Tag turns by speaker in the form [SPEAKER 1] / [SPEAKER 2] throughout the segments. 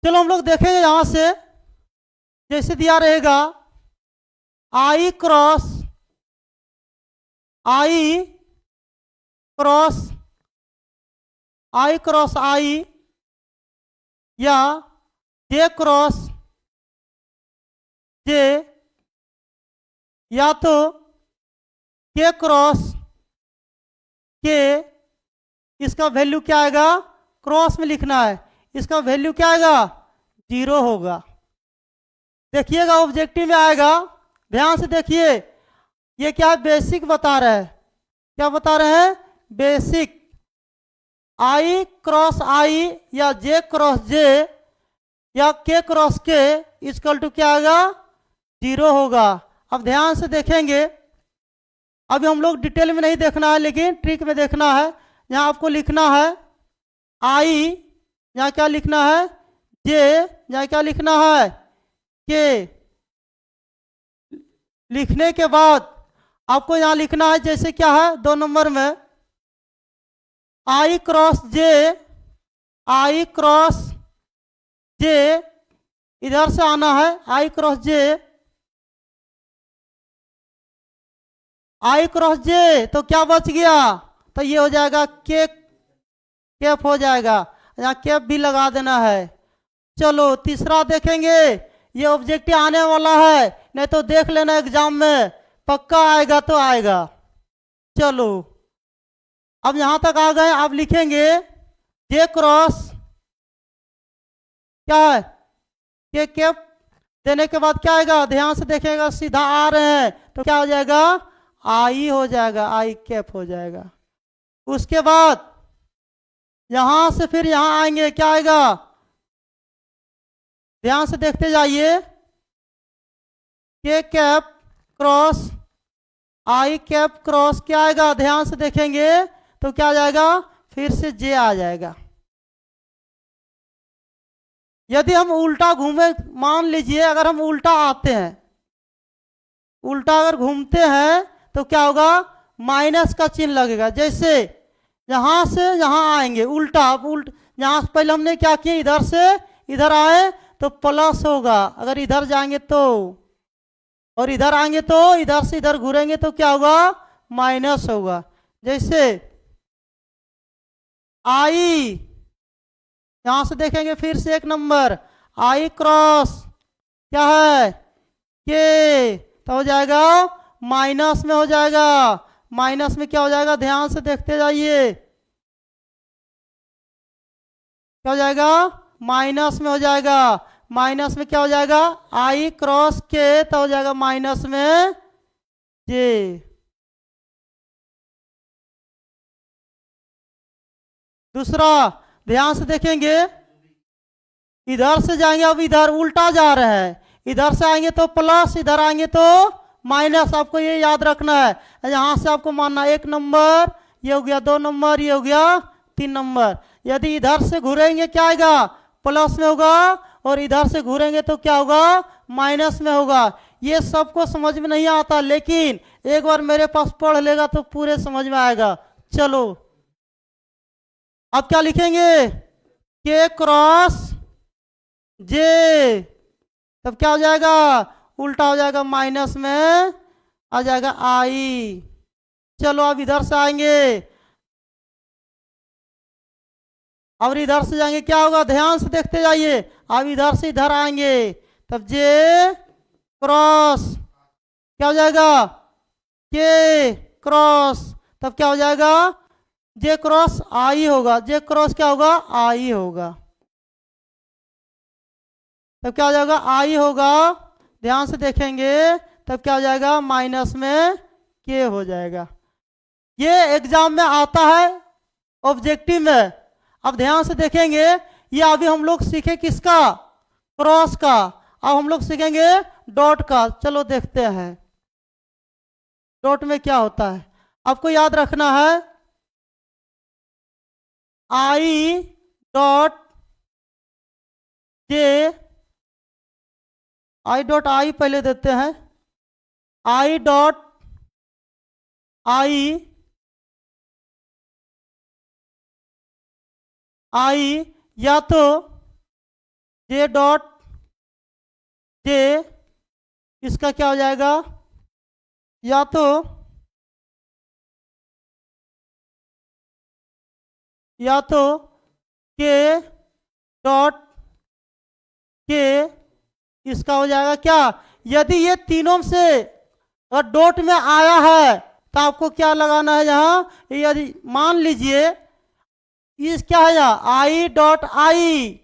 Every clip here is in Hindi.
[SPEAKER 1] चलो हम लोग देखेंगे यहां से, जैसे दिया रहेगा आई क्रॉस आई क्रॉस आई क्रॉस आई या जे क्रॉस जे, या तो के क्रॉस के, इसका वैल्यू क्या आएगा, क्रॉस में लिखना है, इसका वैल्यू क्या आएगा, 0 होगा। देखिएगा ऑब्जेक्टिव में आएगा, ध्यान से देखिए, ये क्या है, बेसिक बता रहा है। क्या बता रहे हैं, बेसिक। आई क्रॉस आई या जे क्रॉस जे या के क्रॉस के इक्वल टू क्या आएगा, 0 होगा। अब ध्यान से देखेंगे, अभी हम लोग डिटेल में नहीं देखना है लेकिन ट्रिक में देखना है। यहाँ आपको लिखना है आई, यहाँ क्या लिखना है, जे, यहाँ क्या लिखना है, के। लिखने के बाद आपको यहाँ लिखना है, जैसे क्या है 2 नंबर में आई क्रॉस जे, आई क्रॉस जे, इधर से आना है आई क्रॉस जे, आई क्रॉस जे, तो क्या बच गया, तो ये हो जाएगा के, कैप हो जाएगा, यहाँ कैप भी लगा देना है। चलो तीसरा देखेंगे, ये ऑब्जेक्टिव आने वाला है, नहीं तो देख लेना एग्जाम में, पक्का आएगा तो आएगा। चलो अब यहां तक आ गए, अब लिखेंगे जे क्रॉस क्या है, के कैप देने के बाद क्या आएगा, ध्यान से देखेगा, सीधा आ रहे हैं तो क्या हो जाएगा, आई हो जाएगा, आई कैप हो जाएगा। उसके बाद यहां से फिर यहां आएंगे, क्या आएगा, ध्यान से देखते जाइए, के कैप क्रॉस आई कैप क्रॉस क्या आएगा, ध्यान से देखेंगे तो क्या आ जाएगा, फिर से जे आ जाएगा। यदि हम उल्टा घूमे, मान लीजिए अगर हम उल्टा आते हैं, उल्टा अगर घूमते हैं तो क्या होगा, माइनस का चिन्ह लगेगा। जैसे यहां से यहां आएंगे उल्टा, यहां से पहले हमने क्या किया, इधर से इधर आए तो प्लस होगा, अगर इधर जाएंगे तो, और इधर आएंगे तो, इधर से इधर घूरेंगे तो क्या होगा, माइनस होगा। जैसे आई, यहां से देखेंगे फिर से 1 नंबर, आई क्रॉस क्या है, के, तो हो जाएगा माइनस में हो जाएगा, माइनस में क्या हो जाएगा, ध्यान से देखते जाइए, क्या हो जाएगा, माइनस में हो जाएगा, माइनस में क्या हो जाएगा, आई क्रॉस के, तो हो जाएगा माइनस में जे। दूसरा ध्यान से देखेंगे, इधर से जाएंगे, अब इधर उल्टा जा रहे हैं, इधर से आएंगे तो प्लस, इधर आएंगे तो माइनस, आपको ये याद रखना है। यहां से आपको मानना 1 नंबर, ये हो गया 2 नंबर, ये हो गया 3 नंबर। यदि इधर से घूरेंगे क्या आएगा, प्लस में होगा, और इधर से घूरेंगे तो क्या होगा, माइनस में होगा। ये सबको समझ में नहीं आता, लेकिन एक बार मेरे पास पढ़ लेगा तो पूरे समझ में आएगा। चलो अब क्या लिखेंगे, के क्रॉस जे, तब क्या हो जाएगा, उल्टा हो जाएगा, माइनस में आ जाएगा आई। चलो अब इधर से आएंगे, और इधर से जाएंगे क्या होगा, ध्यान से देखते जाइए, अब इधर से इधर आएंगे तब जे क्रॉस क्या हो जाएगा, के क्रॉस, तब क्या हो जाएगा, जे क्रॉस आई होगा, जे क्रॉस क्या होगा, आई होगा, तब क्या हो जाएगा, आई होगा। ध्यान से देखेंगे तब क्या हो जाएगा, माइनस में के हो जाएगा। ये एग्जाम में आता है ऑब्जेक्टिव में। अब ध्यान से देखेंगे, ये अभी हम लोग सीखे किसका, क्रॉस का, अब हम लोग सीखेंगे डॉट का। चलो देखते हैं डॉट में क्या होता है। आपको याद रखना है I dot J, I dot I पहले देते हैं, आई डॉट आई, आई या तो जे डॉट जे, इसका क्या हो जाएगा, या तो के डॉट के, इसका हो जाएगा क्या, यदि ये तीनों से अगर डॉट में आया है तो आपको क्या लगाना है यहाँ, यदि मान लीजिए इस क्या है यहाँ I dot I,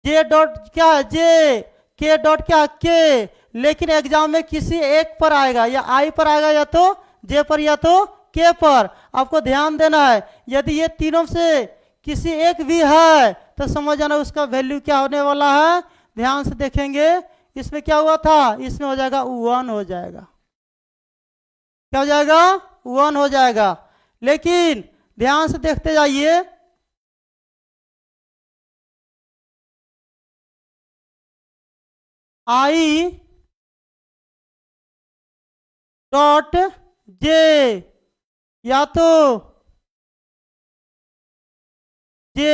[SPEAKER 1] J dot क्या है जे, के डॉट क्या के, लेकिन एग्जाम में किसी एक पर आएगा, या आई पर आएगा, या तो जे पर, या तो के पर। आपको ध्यान देना है, यदि ये तीनों से किसी एक भी है तो समझ जाना उसका वैल्यू क्या होने वाला है। ध्यान से देखेंगे, इसमें क्या हुआ था, इसमें हो जाएगा 1 हो जाएगा, क्या हो जाएगा 1 हो जाएगा। लेकिन ध्यान से देखते जाइए, आई डॉट जे, या तो जे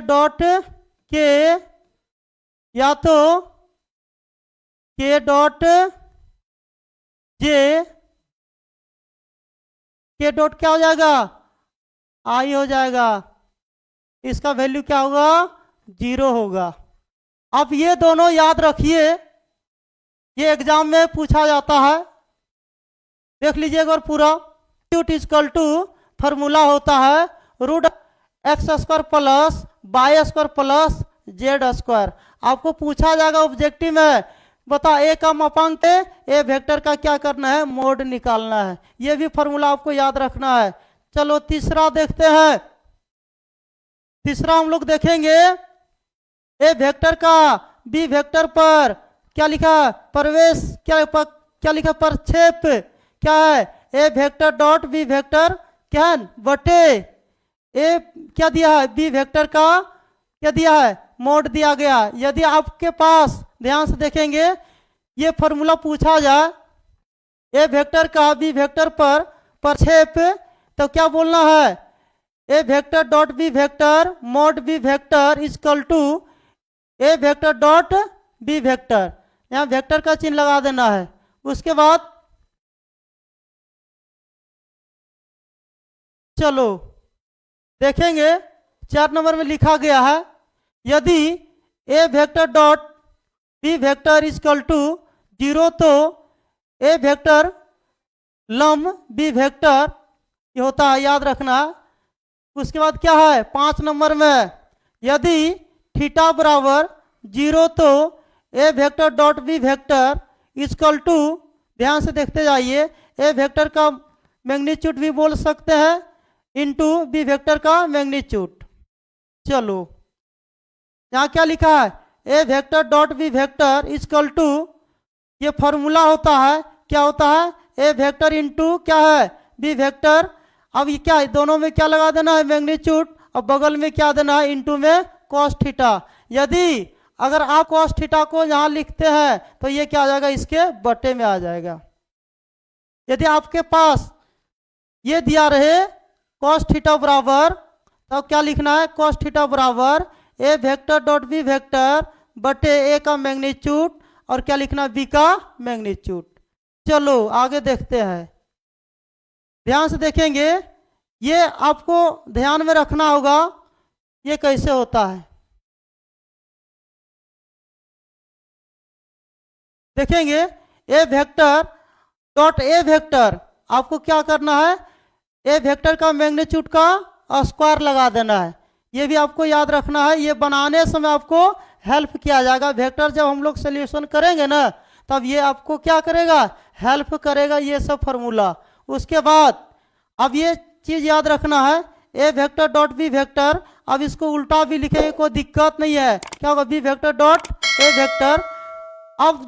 [SPEAKER 1] डॉट के, या तो के डॉट जे, के डॉट क्या हो जाएगा, आई हो जाएगा, इसका वैल्यू क्या होगा 0 होगा। अब ये दोनों याद रखिए, ये एग्जाम में पूछा जाता है, देख लीजिए एक बार पूरा। इक्वल टू फॉर्मूला होता है root x square plus y square plus z square. आपको पूछा जाएगा ऑब्जेक्टिव में, बता ए का मापांक है, ए वेक्टर का क्या करना है, मोड निकालना है। ये भी फॉर्मूला आपको याद रखना है। चलो तीसरा देखते हैं। तीसरा हम लोग देखेंगे, ए वेक्टर का बी वेक्टर पर क्या लिखा, प्रवेश क्या लिखा, प्रक्षेप क्या है, A vector dot B vector क्या है बटे ए क्या दिया है, बी वेक्टर का क्या दिया है, मोड दिया गया। यदि आपके पास ध्यान से देखेंगे ये फॉर्मूला पूछा जाए, ए वेक्टर का बी वेक्टर पर प्रक्षेप, तो क्या बोलना है, A vector dot B vector mod B vector equal to A vector dot B vector. यहाँ वेक्टर का चिन्ह लगा देना है। उसके बाद चलो देखेंगे 4 नंबर में लिखा गया है, यदि A vector dot B vector equal to 0 तो ए वेक्टर लम बी वेक्टर ये होता है, याद रखना। उसके बाद क्या है 5 नंबर में, यदि थीटा बराबर 0 तो A vector dot B vector equal to, ध्यान से देखते जाइए, ए वेक्टर का मैग्नीट्यूड भी बोल सकते हैं इनटू बी वेक्टर का मैग्नीट्यूड। चलो यहाँ क्या लिखा है, A vector dot B vector equal to, ये फॉर्मूला होता है, क्या होता है, ए वेक्टर इनटू क्या है बी वेक्टर। अब ये क्या है, दोनों में क्या लगा देना है मैग्नीट्यूड, और बगल में क्या देना है इनटू में कॉस थीटा। यदि अगर आप कॉस थीटा को यहाँ लिखते हैं तो ये क्या आ जाएगा, इसके बटे में आ जाएगा। यदि आपके पास ये दिया रहे कॉस थीटा बराबर, तो क्या लिखना है, कॉस थीटा बराबर ए वेक्टर डॉट बी वेक्टर बटे ए का मैग्नीट्यूड, और क्या लिखना बी का मैग्नीट्यूड। चलो आगे देखते हैं, ध्यान से देखेंगे, ये आपको ध्यान में रखना होगा ये कैसे होता है। देखेंगे ए वेक्टर डॉट ए वेक्टर, आपको क्या करना है, ए वेक्टर का मैग्नीट्यूड का स्क्वायर लगा देना है। ये भी आपको याद रखना है, ये बनाने समय आपको हेल्प किया जाएगा। वेक्टर जब हम लोग सोल्यूशन करेंगे ना, तब ये आपको क्या करेगा, हेल्प करेगा ये सब फार्मूला। उसके बाद अब ये चीज याद रखना है, A vector dot B vector, अब इसको उल्टा भी लिखेंगे कोई दिक्कत नहीं है, क्या होगा, B vector dot A vector. अब